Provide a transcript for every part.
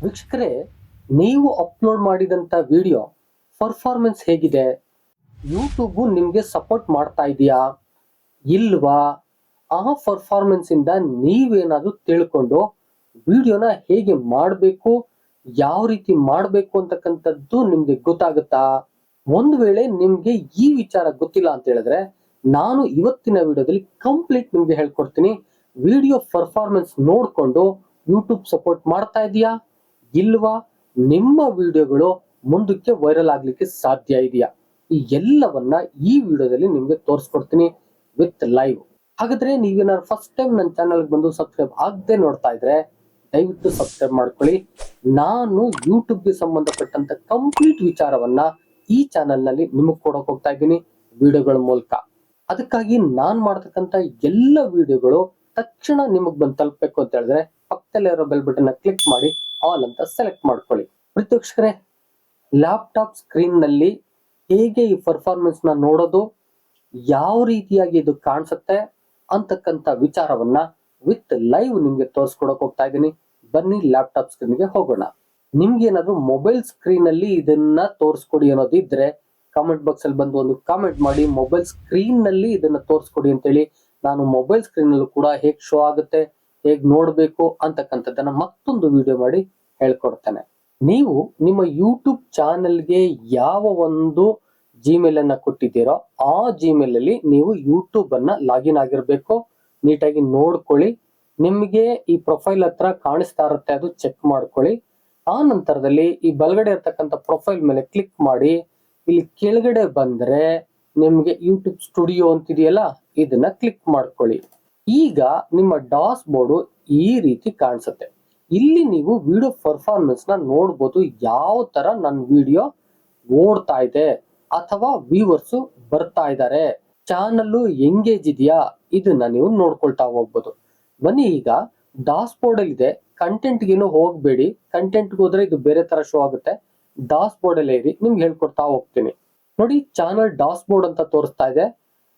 ವೀಕ್ಷಕರೇ, ನೀವು ಅಪ್ಲೋಡ್ ಮಾಡಿದಂಥ ವಿಡಿಯೋ ಪರ್ಫಾರ್ಮೆನ್ಸ್ ಹೇಗಿದೆ? ಯೂಟ್ಯೂಬ್ ನಿಮಗೆ ಸಪೋರ್ಟ್ ಮಾಡ್ತಾ ಇದೆಯಾ ಇಲ್ವಾ? ಆ ಪರ್ಫಾರ್ಮೆನ್ಸ್ ಇಂದ ನೀವೇನಾದ್ರೂ ತಿಳ್ಕೊಂಡು ವಿಡಿಯೋನ ಹೇಗೆ ಮಾಡಬೇಕು, ಯಾವ ರೀತಿ ಮಾಡಬೇಕು ಅಂತಕ್ಕಂಥದ್ದು ನಿಮ್ಗೆ ಗೊತ್ತಾಗುತ್ತಾ? ಒಂದು ವೇಳೆ ನಿಮ್ಗೆ ಈ ವಿಚಾರ ಗೊತ್ತಿಲ್ಲ ಅಂತ ಹೇಳಿದ್ರೆ ನಾನು ಇವತ್ತಿನ ವಿಡಿಯೋದಲ್ಲಿ ಕಂಪ್ಲೀಟ್ ನಿಮ್ಗೆ ಹೇಳ್ಕೊಡ್ತೀನಿ. ವಿಡಿಯೋ ಪರ್ಫಾರ್ಮೆನ್ಸ್ ನೋಡ್ಕೊಂಡು ಯೂಟ್ಯೂಬ್ ಸಪೋರ್ಟ್ ಮಾಡ್ತಾ ಇದೆಯಾ ಇಲ್ವಾ, ನಿಮ್ಮ ವಿಡಿಯೋಗಳು ಮುಂದಕ್ಕೆ ವೈರಲ್ ಆಗ್ಲಿಕ್ಕೆ ಸಾಧ್ಯ ಇದೆಯಾ, ಈ ಎಲ್ಲವನ್ನ ಈ ವಿಡಿಯೋದಲ್ಲಿ ನಿಮ್ಗೆ ತೋರಿಸ್ಕೊಡ್ತೀನಿ ವಿತ್ ಲೈವ್. ಹಾಗಾದ್ರೆ ನೀವೇನಾದ್ರು ಫಸ್ಟ್ ಟೈಮ್ ನನ್ನ ಚಾನಲ್ ಬಂದು ಸಬ್ಸ್ಕ್ರೈಬ್ ಆಗದೆ ನೋಡ್ತಾ ಇದ್ರೆ ದಯವಿಟ್ಟು ಸಬ್ಸ್ಕ್ರೈಬ್ ಮಾಡ್ಕೊಳ್ಳಿ. ನಾನು ಯೂಟ್ಯೂಬ್ಗೆ ಸಂಬಂಧಪಟ್ಟಂತ ಕಂಪ್ಲೀಟ್ ವಿಚಾರವನ್ನ ಈ ಚಾನಲ್ ನಲ್ಲಿ ನಿಮಗೆ ಕೊಡಕ್ ಹೋಗ್ತಾ ಇದ್ದೀನಿ ವಿಡಿಯೋಗಳ ಮೂಲಕ. ಅದಕ್ಕಾಗಿ ನಾನ್ ಮಾಡ್ತಕ್ಕಂತ ಎಲ್ಲ ವಿಡಿಯೋಗಳು ತಕ್ಷಣ ನಿಮಗ್ ಬಂದು ತಲುಪಬೇಕು ಅಂತ ಹೇಳಿದ್ರೆ ಪಕ್ಕದಲ್ಲಿರೋ ಬೆಲ್ ಬಟನ್ ಕ್ಲಿಕ್ ಮಾಡಿ ಆಲ್ ಅಂತ ಸೆಲೆಕ್ಟ್ ಮಾಡ್ಕೊಳ್ಳಿ. ಪ್ರೀತಿವೀಕ್ಷಕರೇ, ಲ್ಯಾಪ್ಟಾಪ್ ಸ್ಕ್ರೀನ್ ನಲ್ಲಿ ಹೇಗೆ ಈ ಪರ್ಫಾರ್ಮೆನ್ಸ್ ನ ನೋಡೋದು, ಯಾವ ರೀತಿಯಾಗಿ ಇದು ಕಾಣಿಸುತ್ತೆ ಅಂತಕ್ಕಂಥ ವಿಚಾರವನ್ನ ವಿತ್ ಲೈವ್ ನಿಮ್ಗೆ ತೋರಿಸ್ಕೊಡಕ್ ಹೋಗ್ತಾ ಇದ್ದೀನಿ. ಬನ್ನಿ ಲ್ಯಾಪ್ಟಾಪ್ ಸ್ಕ್ರೀನ್ಗೆ ಹೋಗೋಣ. ನಿಮ್ಗೆ ಏನಾದ್ರು ಮೊಬೈಲ್ ಸ್ಕ್ರೀನ್ ಅಲ್ಲಿ ಇದನ್ನ ತೋರಿಸ್ಕೊಡಿ ಅನ್ನೋದಿದ್ರೆ ಕಾಮೆಂಟ್ ಬಾಕ್ಸ್ ಅಲ್ಲಿ ಬಂದು ಒಂದು ಕಾಮೆಂಟ್ ಮಾಡಿ, ಮೊಬೈಲ್ ಸ್ಕ್ರೀನ್ ನಲ್ಲಿ ಇದನ್ನ ತೋರಿಸ್ಕೊಡಿ ಅಂತೇಳಿ. ನಾನು ಮೊಬೈಲ್ ಸ್ಕ್ರೀನ್ ಅಲ್ಲೂ ಕೂಡ ಹೇಗ್ ಶೋ ಆಗುತ್ತೆ, ಹೇಗ್ ನೋಡ್ಬೇಕು ಅಂತಕ್ಕಂಥದ್ದನ್ನ ಮತ್ತೊಂದು ವಿಡಿಯೋ ಮಾಡಿ ಹೇಳ್ಕೊಡ್ತೇನೆ. ನೀವು ನಿಮ್ಮ ಯೂಟ್ಯೂಬ್ ಚಾನೆಲ್ಗೆ ಯಾವ ಒಂದು ಜಿಮೇಲ್ ಅನ್ನ ಕೊಟ್ಟಿದ್ದೀರೋ ಆ ಜಿಮೇಲ್ ಅಲ್ಲಿ ನೀವು ಯೂಟ್ಯೂಬ್ ಅನ್ನ ಲಾಗಿನ್ ಆಗಿರ್ಬೇಕು. ನೀಟಾಗಿ ನೋಡ್ಕೊಳ್ಳಿ. ನಿಮ್ಗೆ ಈ ಪ್ರೊಫೈಲ್ ಹತ್ರ ಕಾಣಿಸ್ತಾ ಇರುತ್ತೆ, ಅದು ಚೆಕ್ ಮಾಡ್ಕೊಳ್ಳಿ. ಆ ನಂತರದಲ್ಲಿ ಈ ಬಲಗಡೆ ಇರ್ತಕ್ಕಂಥ ಪ್ರೊಫೈಲ್ ಮೇಲೆ ಕ್ಲಿಕ್ ಮಾಡಿ, ಇಲ್ಲಿ ಕೆಳಗಡೆ ಬಂದ್ರೆ ನಿಮ್ಗೆ ಯೂಟ್ಯೂಬ್ ಸ್ಟುಡಿಯೋ ಅಂತಿದೆಯಲ್ಲ, ಇದನ್ನ ಕ್ಲಿಕ್ ಮಾಡ್ಕೊಳ್ಳಿ. ಈಗ ನಿಮ್ಮ ಡಾಸ್ ಬೋರ್ಡ್ ಈ ರೀತಿ ಕಾಣಿಸುತ್ತೆ. ಇಲ್ಲಿ ನೀವು ವಿಡಿಯೋ ಪರ್ಫಾರ್ಮೆನ್ಸ್ ನ ನೋಡ್ಬೋದು, ಯಾವ ತರ ನನ್ನ ವಿಡಿಯೋ ಓಡ್ತಾ ಇದೆ ಅಥವಾ ವ್ಯೂವರ್ಸ್ ಬರ್ತಾ ಇದ್ದಾರೆ, ಚಾನಲ್ ಎಂಗೇಜ್ ಇದೆಯಾ, ಇದನ್ನ ನೀವು ನೋಡ್ಕೊಳ್ತಾ ಹೋಗ್ಬೋದು. ಬನ್ನಿ, ಈಗ ಡಾಸ್ ಬೋರ್ಡ್ ಅಲ್ಲಿ ಇದೆ. ಕಂಟೆಂಟ್ ಗೇನು ಹೋಗ್ಬೇಡಿ, ಕಂಟೆಂಟ್ ಹೋದ್ರೆ ಇದು ಬೇರೆ ತರ ಶೋ ಆಗುತ್ತೆ. ಡಾಸ್ ಬೋರ್ಡ್ ಅಲ್ಲೇ ಇರಿ, ನಿಮ್ಗೆ ಹೇಳ್ಕೊಡ್ತಾ ಹೋಗ್ತೀನಿ. ನೋಡಿ, ಚಾನಲ್ ಡಾಸ್ ಬೋರ್ಡ್ ಅಂತ ತೋರಿಸ್ತಾ ಇದೆ.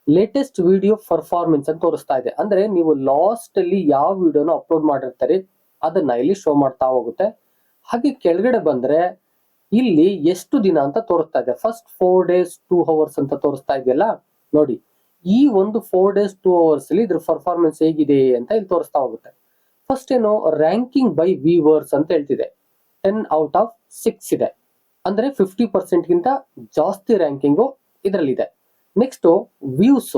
ಲೇಟೆಸ್ಟ್ ವಿಡಿಯೋ ಪರ್ಫಾರ್ಮೆನ್ಸ್ ಅಂತ ತೋರಿಸ್ತಾ ಇದೆ. ಅಂದ್ರೆ ನೀವು ಲಾಸ್ಟ್ ಅಲ್ಲಿ ಯಾವ ವಿಡಿಯೋನ ಅಪ್ಲೋಡ್ ಮಾಡಿರ್ತಾರೆ ಅದನ್ನ ಇಲ್ಲಿ ಶೋ ಮಾಡ್ತಾ ಹೋಗುತ್ತೆ. ಹಾಗೆ ಕೆಳಗಡೆ ಬಂದ್ರೆ ಇಲ್ಲಿ ಎಷ್ಟು ದಿನ ಅಂತ ತೋರಿಸ್ತಾ ಇದೆ. ಫಸ್ಟ್ 4 days 2 hours ಅಂತ ತೋರಿಸ್ತಾ ಇದೆಯಲ್ಲ, ನೋಡಿ ಈ ಒಂದು 4 days 2 hours ಅಲ್ಲಿ ಇದ್ರ ಪರ್ಫಾರ್ಮೆನ್ಸ್ ಹೇಗಿದೆ ಅಂತ ಇಲ್ಲಿ ತೋರಿಸ್ತಾ ಹೋಗುತ್ತೆ. ಫಸ್ಟ್ ಏನು, ರ್ಯಾಂಕಿಂಗ್ ಬೈ ವ್ಯೂವರ್ಸ್ ಅಂತ ಹೇಳ್ತಿದೆ. 10 out of 6 ಇದೆ, ಅಂದ್ರೆ 50% ಗಿಂತ ಜಾಸ್ತಿ ರ್ಯಾಂಕಿಂಗು ಇದರಲ್ಲಿದೆ. ನೆಕ್ಸ್ಟ್ ವ್ಯೂಸ್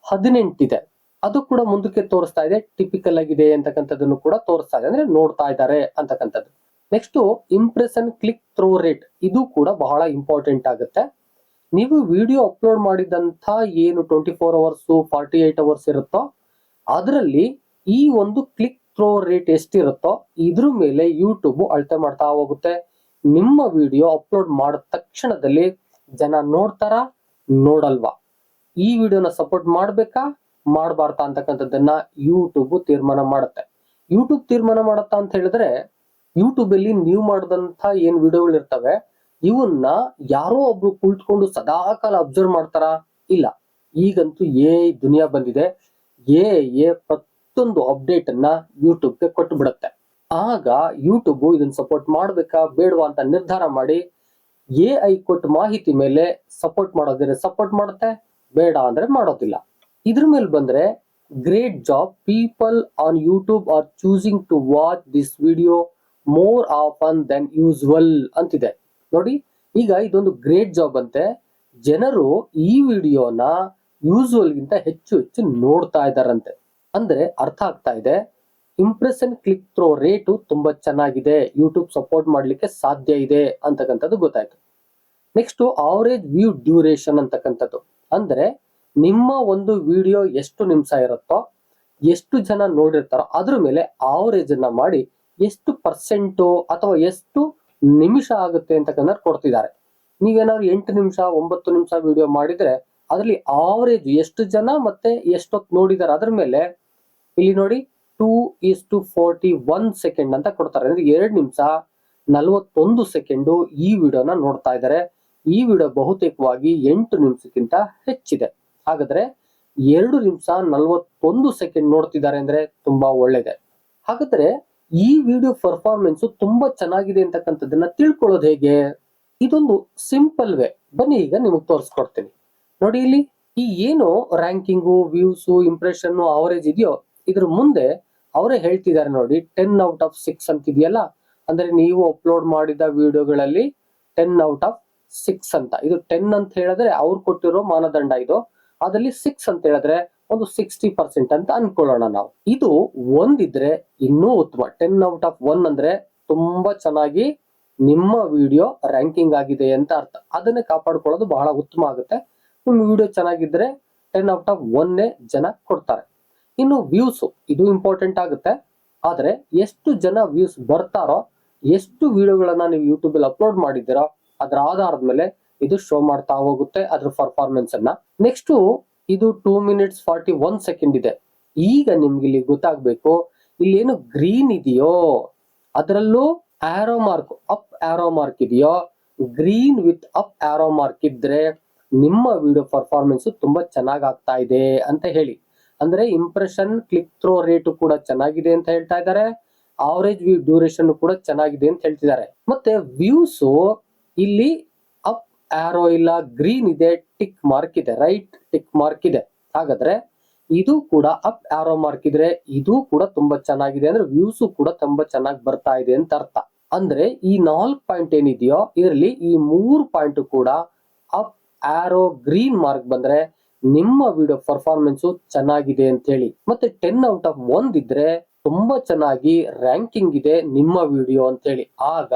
18 ಇದೆ, ಅದು ಕೂಡ ಮುಂದಕ್ಕೆ ತೋರಿಸ್ತಾ ಇದೆ. ಟಿಪಿಕಲ್ ಆಗಿದೆ ಅಂತಕ್ಕಂಥದ್ದನ್ನು ಕೂಡ ತೋರಿಸ್ತಾ ಇದೆ, ಅಂದ್ರೆ ನೋಡ್ತಾ ಇದ್ದಾರೆ ಅಂತಕ್ಕಂಥದ್ದು. Next impression click through rate, ಇದು ಕೂಡ ಬಹಳ ಇಂಪಾರ್ಟೆಂಟ್ ಆಗುತ್ತೆ. ನೀವು ವಿಡಿಯೋ ಅಪ್ಲೋಡ್ ಮಾಡಿದಂತ ಏನು 24 hours 48 hours ಇರುತ್ತೋ ಅದರಲ್ಲಿ ಈ ಒಂದು ಕ್ಲಿಕ್ ಥ್ರೂ ರೇಟ್ ಎಷ್ಟಿರುತ್ತೋ ಇದ್ರ ಮೇಲೆ ಯೂಟ್ಯೂಬ್ ಅಳತೆ ಮಾಡ್ತಾ ಹೋಗುತ್ತೆ. ನಿಮ್ಮ ವಿಡಿಯೋ ಅಪ್ಲೋಡ್ ಮಾಡಿದ ತಕ್ಷಣದಲ್ಲಿ ಜನ ನೋಡ್ತಾರ ನೋಡಲ್ವಾ, ಈ ವಿಡಿಯೋನ ಸಪೋರ್ಟ್ ಮಾಡ್ಬೇಕಾ ಮಾಡಬಾರ್ದಾ ಅಂತಕ್ಕಂಥದ್ದನ್ನ ಯೂಟ್ಯೂಬ್ ತೀರ್ಮಾನ ಮಾಡುತ್ತೆ. ಯೂಟ್ಯೂಬ್ ತೀರ್ಮಾನ ಮಾಡುತ್ತಾ ಅಂತ ಹೇಳಿದ್ರೆ, ಯೂಟ್ಯೂಬ್ ಅಲ್ಲಿ ನೀವು ಮಾಡಿದಂತ ಏನ್ ವಿಡಿಯೋಗಳು ಇರ್ತವೆ ಇವನ್ನ ಯಾರೋ ಒಬ್ರು ಕುಳಿತುಕೊಂಡು ಸದಾಕಾಲ ಅಬ್ಸರ್ವ್ ಮಾಡ್ತಾರ? ಇಲ್ಲ. ಈಗಂತೂ ದುನಿಯಾ ಬಂದಿದೆ. ಪ್ರತಿಯೊಂದು ಅಪ್ಡೇಟ್ ಅನ್ನ ಯೂಟ್ಯೂಬ್ಗೆ ಕೊಟ್ಟು ಬಿಡುತ್ತೆ. ಆಗ ಯೂಟ್ಯೂಬ್ ಇದನ್ನ ಸಪೋರ್ಟ್ ಮಾಡ್ಬೇಕಾ ಬೇಡವಾ ಅಂತ ನಿರ್ಧಾರ ಮಾಡಿ AI ಕೊಟ್ಟ ಮಾಹಿತಿ ಮೇಲೆ ಸಪೋರ್ಟ್ ಮಾಡೋದಿದ್ರೆ ಸಪೋರ್ಟ್ ಮಾಡುತ್ತೆ, ಬೇಡ ಅಂದ್ರೆ ಮಾಡೋದಿಲ್ಲ. ಇದ್ರ ಮೇಲೆ ಬಂದ್ರೆ great job, people on YouTube are choosing to watch this video more often than usual ಅಂತಿದೆ. ನೋಡಿ, ಈಗ ಇದೊಂದು ಗ್ರೇಟ್ ಜಾಬ್ ಅಂತೆ. ಜನರು ಈ ವಿಡಿಯೋನ ಯೂಸ್ವಲ್ ಗಿಂತ ಹೆಚ್ಚು ಹೆಚ್ಚು ನೋಡ್ತಾ ಇದ್ದಾರಂತೆ. ಅಂದ್ರೆ ಅರ್ಥ ಆಗ್ತಾ ಇದೆ, ಇಂಪ್ರೆಷನ್ ಕ್ಲಿಕ್ ಥ್ರೋ ರೇಟು ತುಂಬಾ ಚೆನ್ನಾಗಿದೆ, ಯೂಟ್ಯೂಬ್ ಸಪೋರ್ಟ್ ಮಾಡ್ಲಿಕ್ಕೆ ಸಾಧ್ಯ ಇದೆ ಅಂತಕ್ಕಂಥದ್ದು ಗೊತ್ತಾಯ್ತು. ನೆಕ್ಸ್ಟ್ ಆವರೇಜ್ ವ್ಯೂ ಡ್ಯೂರೇಷನ್ ಅಂತಕ್ಕಂಥದ್ದು, ಅಂದ್ರೆ ನಿಮ್ಮ ಒಂದು ವಿಡಿಯೋ ಎಷ್ಟು ನಿಮಿಷ ಇರುತ್ತೋ, ಎಷ್ಟು ಜನ ನೋಡಿರ್ತಾರೋ ಅದ್ರ ಮೇಲೆ ಆವರೇಜ್ ಅನ್ನ ಮಾಡಿ ಎಷ್ಟು ಪರ್ಸೆಂಟು ಅಥವಾ ಎಷ್ಟು ನಿಮಿಷ ಆಗುತ್ತೆ ಅಂತಕ್ಕಂಥ ಕೊಡ್ತಿದ್ದಾರೆ. ನೀವೇನಾದ್ರು 8 ನಿಮಿಷ 9 ನಿಮಿಷ ವಿಡಿಯೋ ಮಾಡಿದ್ರೆ ಅದರಲ್ಲಿ ಆವರೇಜ್ ಎಷ್ಟು ಜನ ಮತ್ತೆ ಎಷ್ಟೊತ್ತು ನೋಡಿದಾರೆ ಅದ್ರ ಮೇಲೆ ಇಲ್ಲಿ ನೋಡಿ 2:41 ಸೆಕೆಂಡ್ ಅಂತ ಕೊಡ್ತಾರೆ. ಅಂದ್ರೆ 2 ನಿಮಿಷ 41 ಸೆಕೆಂಡು ಈ ವಿಡಿಯೋನ ನೋಡ್ತಾ ಇದ್ದಾರೆ. ಈ ವಿಡಿಯೋ ಬಹುತೇಕವಾಗಿ 8 ನಿಮಿಷಕ್ಕಿಂತ ಹೆಚ್ಚಿದೆ. ಹಾಗಾದ್ರೆ 2 ನಿಮಿಷ 41 ಸೆಕೆಂಡ್ ನೋಡ್ತಿದ್ದಾರೆ ಅಂದ್ರೆ ತುಂಬಾ ಒಳ್ಳೇದೆ. ಹಾಗಾದ್ರೆ ಈ ವಿಡಿಯೋ ಪರ್ಫಾರ್ಮೆನ್ಸ್ ತುಂಬಾ ಚೆನ್ನಾಗಿದೆ ಅಂತಕ್ಕಂಥದ್ದನ್ನ ತಿಳ್ಕೊಳ್ಳೋದು ಹೇಗೆ? ಇದೊಂದು ಸಿಂಪಲ್ ವೇ. ಬನ್ನಿ ಈಗ ನಿಮಗೆ ತೋರಿಸ್ಕೊಡ್ತೀನಿ. ನೋಡಿ ಇಲ್ಲಿ ಈ ಏನು ರ್ಯಾಂಕಿಂಗು, ವ್ಯೂಸು, ಇಂಪ್ರೆಷನ್, ಅವರೇಜ್ ಇದೆಯೋ ಇದ್ರ ಮುಂದೆ ಅವರೇ ಹೇಳ್ತಿದ್ದಾರೆ ನೋಡಿ 10 ಔಟ್ ಆಫ್ 6 ಅಂತ ಇದೆಯಲ್ಲ. ಅಂದ್ರೆ ನೀವು ಅಪ್ಲೋಡ್ ಮಾಡಿದ ವಿಡಿಯೋಗಳಲ್ಲಿ 10 ಔಟ್ ಆಫ್ 6 ಅಂತ. ಇದು 10 ಅಂತ ಹೇಳಿದ್ರೆ ಅವ್ರು ಕೊಟ್ಟಿರೋ ಮಾನದಂಡ ಇದು. ಅದ್ರಲ್ಲಿ 6 ಅಂತ ಹೇಳಿದ್ರೆ ಒಂದು 60% ಅಂತ ಅನ್ಕೊಳ್ಳೋಣ ನಾವು. ಇದು ಒಂದಿದ್ರೆ ಇನ್ನೂ ಉತ್ತಮ. 10 ಔಟ್ ಆಫ್ 1 ಅಂದ್ರೆ ತುಂಬಾ ಚೆನ್ನಾಗಿ ನಿಮ್ಮ ವಿಡಿಯೋ ರ್ಯಾಂಕಿಂಗ್ ಆಗಿದೆ ಅಂತ ಅರ್ಥ. ಅದನ್ನೇ ಕಾಪಾಡ್ಕೊಳ್ಳೋದು ಬಹಳ ಉತ್ತಮ ಆಗುತ್ತೆ. ನಿಮ್ಮ ವಿಡಿಯೋ ಚೆನ್ನಾಗಿದ್ರೆ 10 ಔಟ್ ಆಫ್ 1 ಜನ ಕೊಡ್ತಾರೆ. ಇನ್ನು ವ್ಯೂಸ್ ಇದು ಇಂಪಾರ್ಟೆಂಟ್ ಆಗುತ್ತೆ. ಆದ್ರೆ ಎಷ್ಟು ಜನ ವ್ಯೂಸ್ ಬರ್ತಾರೋ, ಎಷ್ಟು ವಿಡಿಯೋಗಳನ್ನ ನೀವು ಯೂಟ್ಯೂಬ್ ಅಲ್ಲಿ ಅಪ್ಲೋಡ್ ಮಾಡಿದ್ದೀರೋ ಅದರ ಆಧಾರದ ಮೇಲೆ ಇದು ಶೋ ಮಾಡ್ತಾ ಹೋಗುತ್ತೆ ಅದ್ರ ಪರ್ಫಾರ್ಮೆನ್ಸ್ ಅನ್ನ. ನೆಕ್ಸ್ಟ್ ಇದು 2 minutes 41 seconds ಇದೆ. ಈಗ ನಿಮ್ಗೆ ಇಲ್ಲಿ ಗೊತ್ತಾಗ್ಬೇಕು, ಇಲ್ಲಿ ಏನು ಗ್ರೀನ್ ಇದೆಯೋ ಅದರಲ್ಲೂ arrow mark, up arrow mark ಇದೆಯೋ, green with up arrow mark ಇದ್ರೆ ನಿಮ್ಮ ವಿಡಿಯೋ ಪರ್ಫಾರ್ಮೆನ್ಸ್ ತುಂಬಾ ಚೆನ್ನಾಗ್ ಆಗ್ತಾ ಇದೆ ಅಂತ ಹೇಳಿ. ಅಂದ್ರೆ ಇಂಪ್ರೆಷನ್, ಕ್ಲಿಕ್ ಥ್ರೋ ರೇಟ್ ಕೂಡ ಚೆನ್ನಾಗಿದೆ ಅಂತ ಹೇಳ್ತಾ ಇದ್ದಾರೆ. ಅವರೇಜ್ ವ್ಯೂ ಡ್ಯೂರೇಷನ್ ಕೂಡ ಚೆನ್ನಾಗಿದೆ ಅಂತ ಹೇಳ್ತಿದ್ದಾರೆ. ಮತ್ತೆ ವ್ಯೂಸ್ ಇಲ್ಲಿ ಅಪ್ ಆರೋ ಇಲ್ಲ, ಗ್ರೀನ್ ಇದೆ, ಟಿಕ್ ಮಾರ್ಕ್ ಇದೆ, ರೈಟ್ ಟಿಕ್ ಮಾರ್ಕ್ ಇದೆ. ಹಾಗಾದ್ರೆ ಇದು ಕೂಡ ಅಪ್ ಆರೋ ಮಾರ್ಕ್ ಇದ್ರೆ ಇದು ಕೂಡ ತುಂಬಾ ಚೆನ್ನಾಗಿದೆ. ಅಂದ್ರೆ ವ್ಯೂಸ್ ಕೂಡ ತುಂಬಾ ಚೆನ್ನಾಗಿ ಬರ್ತಾ ಇದೆ ಅಂತ ಅರ್ಥ. ಅಂದ್ರೆ ಈ 4 ಪಾಯಿಂಟ್ ಏನಿದೆಯೋ ಇದರಲ್ಲಿ ಈ 3 ಪಾಯಿಂಟ್ ಕೂಡ ಅಪ್ ಆರೋ ಗ್ರೀನ್ ಮಾರ್ಕ್ ಬಂದ್ರೆ ನಿಮ್ಮ ವಿಡಿಯೋ ಪರ್ಫಾರ್ಮೆನ್ಸ್ ಚೆನ್ನಾಗಿದೆ ಅಂತ ಹೇಳಿ. ಮತ್ತೆ 10 ಔಟ್ ಆಫ್ 1 ಇದ್ರೆ ತುಂಬಾ ಚೆನ್ನಾಗಿ ರ್ಯಾಂಕಿಂಗ್ ಇದೆ ನಿಮ್ಮ ವಿಡಿಯೋ ಅಂತ ಹೇಳಿ. ಆಗ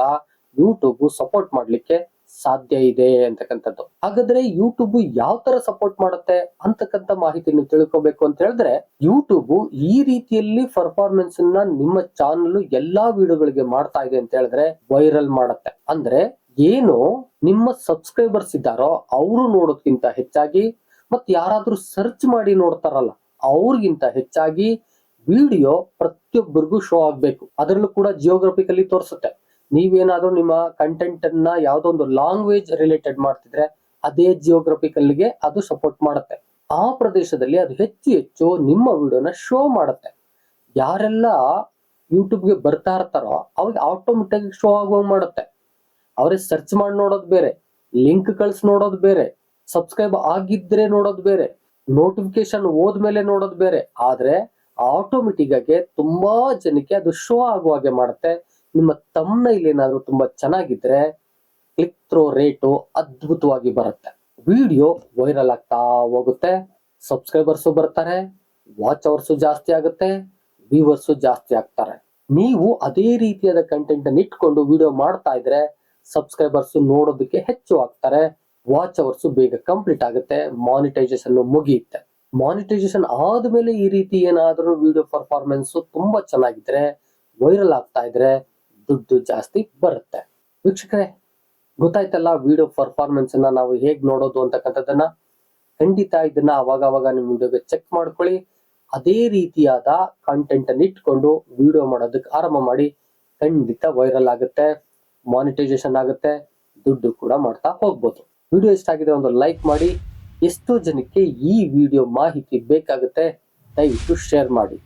ಯೂಟ್ಯೂಬ್ ಸಪೋರ್ಟ್ ಮಾಡ್ಲಿಕ್ಕೆ ಸಾಧ್ಯ ಇದೆ ಅಂತಕ್ಕಂಥದ್ದು. ಹಾಗಾದ್ರೆ ಯೂಟ್ಯೂಬ್ ಯಾವ ತರ ಸಪೋರ್ಟ್ ಮಾಡುತ್ತೆ ಅಂತಕ್ಕಂಥ ಮಾಹಿತಿಯನ್ನು ತಿಳ್ಕೋಬೇಕು ಅಂತ ಹೇಳಿದ್ರೆ, ಯೂಟ್ಯೂಬ್ ಈ ರೀತಿಯಲ್ಲಿ ಪರ್ಫಾರ್ಮೆನ್ಸ್ ನ ನಿಮ್ಮ ಚಾನಲ್ ಎಲ್ಲಾ ವಿಡಿಯೋಗಳಿಗೆ ಮಾಡ್ತಾ ಇದೆ ಅಂತ ಹೇಳಿದ್ರೆ ವೈರಲ್ ಮಾಡುತ್ತೆ. ಅಂದ್ರೆ ಏನು ನಿಮ್ಮ ಸಬ್ಸ್ಕ್ರೈಬರ್ಸ್ ಇದ್ದಾರೋ ಅವರು ನೋಡೋದ್ಕಿಂತ ಹೆಚ್ಚಾಗಿ, ಮತ್ ಯಾರಾದ್ರೂ ಸರ್ಚ್ ಮಾಡಿ ನೋಡ್ತಾರಲ್ಲ ಅವ್ರಿಗಿಂತ ಹೆಚ್ಚಾಗಿ ವಿಡಿಯೋ ಪ್ರತಿಯೊಬ್ಬರಿಗೂ ಶೋ ಆಗ್ಬೇಕು. ಅದರಲ್ಲೂ ಕೂಡ ಜಿಯೋಗ್ರಫಿಕಲಿ ತೋರಿಸುತ್ತೆ. ನೀವೇನಾದ್ರೂ ನಿಮ್ಮ ಕಂಟೆಂಟ್ ಅನ್ನ ಯಾವ್ದೋ ಒಂದು ಲ್ಯಾಂಗ್ವೇಜ್ ರಿಲೇಟೆಡ್ ಮಾಡ್ತಿದ್ರೆ ಅದೇ ಜಿಯೋಗ್ರಫಿಕಲ್ಗೆ ಅದು ಸಪೋರ್ಟ್ ಮಾಡುತ್ತೆ. ಆ ಪ್ರದೇಶದಲ್ಲಿ ಅದು ಹೆಚ್ಚು ಹೆಚ್ಚು ನಿಮ್ಮ ವಿಡಿಯೋನ ಶೋ ಮಾಡುತ್ತೆ. ಯಾರೆಲ್ಲ ಯೂಟ್ಯೂಬ್ಗೆ ಬರ್ತಾ ಇರ್ತಾರೋ ಅವ್ರಿಗೆ ಆಟೋಮೆಟಿಕ್ ಶೋ ಆಗುವ ಮಾಡುತ್ತೆ. ಅವರೇ ಸರ್ಚ್ ಮಾಡಿ ನೋಡೋದು ಬೇರೆ, ಲಿಂಕ್ ಕಳ್ಸಿ ನೋಡೋದು ಬೇರೆ, ಸಬ್ಸ್ಕ್ರೈಬ್ ಆಗಿದ್ರೆ ನೋಡೋದು ಬೇರೆ, ನೋಟಿಫಿಕೇಶನ್ ಹೋದ್ಮೇಲೆ ನೋಡೋದು ಬೇರೆ. ಆದ್ರೆ ಆಟೋಮೆಟಿಕ್ ಆಗಿ ತುಂಬಾ ಜನಕ್ಕೆ ಅದು ಶೋ ಆಗುವ ಹಾಗೆ ಮಾಡುತ್ತೆ. ನಿಮ್ಮ ಥಂಬ್ನೈಲ್ ಏನಾದ್ರೂ ತುಂಬಾ ಚೆನ್ನಾಗಿದ್ರೆ ಕ್ಲಿಕ್ ಥ್ರೋ ರೇಟು ಅದ್ಭುತವಾಗಿ ಬರುತ್ತೆ. ವಿಡಿಯೋ ವೈರಲ್ ಆಗ್ತಾ ಹೋಗುತ್ತೆ, ಸಬ್ಸ್ಕ್ರೈಬರ್ಸು ಬರ್ತಾರೆ, ವಾಚ್ ಅವರ್ಸು ಜಾಸ್ತಿ ಆಗುತ್ತೆ, ವ್ಯೂವರ್ಸು ಜಾಸ್ತಿ ಆಗ್ತಾರೆ. ನೀವು ಅದೇ ರೀತಿಯಾದ ಕಂಟೆಂಟ್ ಅನ್ನು ಇಟ್ಕೊಂಡು ವಿಡಿಯೋ ಮಾಡ್ತಾ ಇದ್ರೆ ಸಬ್ಸ್ಕ್ರೈಬರ್ಸ್ ನೋಡೋದಕ್ಕೆ ಹೆಚ್ಚು ಆಗ್ತಾರೆ, ವಾಚ್ ಅವರ್ಸ್ ಬೇಗ ಕಂಪ್ಲೀಟ್ ಆಗುತ್ತೆ, ಮಾನಿಟೈಸೇಷನ್ ಮುಗಿಯುತ್ತೆ. ಮಾನಿಟೈಸೇಷನ್ ಆದ್ಮೇಲೆ ಈ ರೀತಿ ಏನಾದ್ರೂ ವಿಡಿಯೋ ಪರ್ಫಾರ್ಮೆನ್ಸ್ ತುಂಬಾ ಚೆನ್ನಾಗಿದ್ರೆ, ವೈರಲ್ ಆಗ್ತಾ ಇದ್ರೆ ದುಡ್ಡು ಜಾಸ್ತಿ ಬರುತ್ತೆ. ವೀಕ್ಷಕರೇ, ಗೊತ್ತಾಯ್ತಲ್ಲ ವಿಡಿಯೋ ಪರ್ಫಾರ್ಮೆನ್ಸ್ ಅನ್ನ ನಾವು ಹೇಗ್ ನೋಡೋದು ಅಂತಕ್ಕಂಥದ್ದನ್ನ. ಖಂಡಿತ ಇದನ್ನ ಅವಾಗ ನಿಮ್ ವಿಡಿಯೋಗೆ ಚೆಕ್ ಮಾಡ್ಕೊಳ್ಳಿ. ಅದೇ ರೀತಿಯಾದ ಕಂಟೆಂಟ್ ಅನ್ನು ಇಟ್ಕೊಂಡು ವಿಡಿಯೋ ಮಾಡೋದಕ್ಕೆ ಆರಂಭ ಮಾಡಿ. ಖಂಡಿತ ವೈರಲ್ ಆಗುತ್ತೆ, ಮಾನಿಟೈಸೇಷನ್ ಆಗುತ್ತೆ, ದುಡ್ಡು ಕೂಡ ಮಾಡ್ತಾ ಹೋಗ್ಬೋದು. ವಿಡಿಯೋ ಇಷ್ಟ ಆಗಿದೆ ಒಂದು ಲೈಕ್ ಮಾಡಿ. ಎಷ್ಟೋ ಜನಕ್ಕೆ ಈ ವಿಡಿಯೋ ಮಾಹಿತಿ ಬೇಕಾಗುತ್ತೆ, ದಯವಿಟ್ಟು ಶೇರ್ ಮಾಡಿ.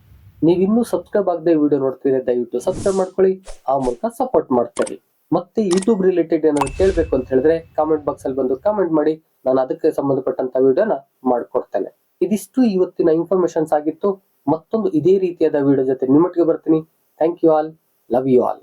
ನೀವಿನ್ನೂ ಸಬ್ಸ್ಕ್ರೈಬ್ ಆಗದೆ ವಿಡಿಯೋ ನೋಡ್ತೀರಿ, ದಯವಿಟ್ಟು ಸಬ್ಸ್ಕ್ರೈಬ್ ಮಾಡ್ಕೊಳ್ಳಿ. ಆ ಮೂಲಕ ಸಪೋರ್ಟ್ ಮಾಡ್ತೀರಿ. ಮತ್ತೆ ಯೂಟ್ಯೂಬ್ ರಿಲೇಟೆಡ್ ಏನಾದ್ರು ಕೇಳಬೇಕು ಅಂತ ಹೇಳಿದ್ರೆ ಕಾಮೆಂಟ್ ಬಾಕ್ಸ್ ಅಲ್ಲಿ ಬಂದು ಕಾಮೆಂಟ್ ಮಾಡಿ, ನಾನು ಅದಕ್ಕೆ ಸಂಬಂಧಪಟ್ಟಂತ ವಿಡಿಯೋನ ಮಾಡ್ಕೊಡ್ತೇನೆ. ಇದಿಷ್ಟು ಇವತ್ತಿನ ಇನ್ಫಾರ್ಮೇಶನ್ಸ್ ಆಗಿತ್ತು. ಮತ್ತೊಂದು ಇದೇ ರೀತಿಯಾದ ವಿಡಿಯೋ ಜೊತೆ ನಿಮ್ಮೊಟ್ಟಿಗೆ ಬರ್ತೀನಿ. Thank you all, love you all.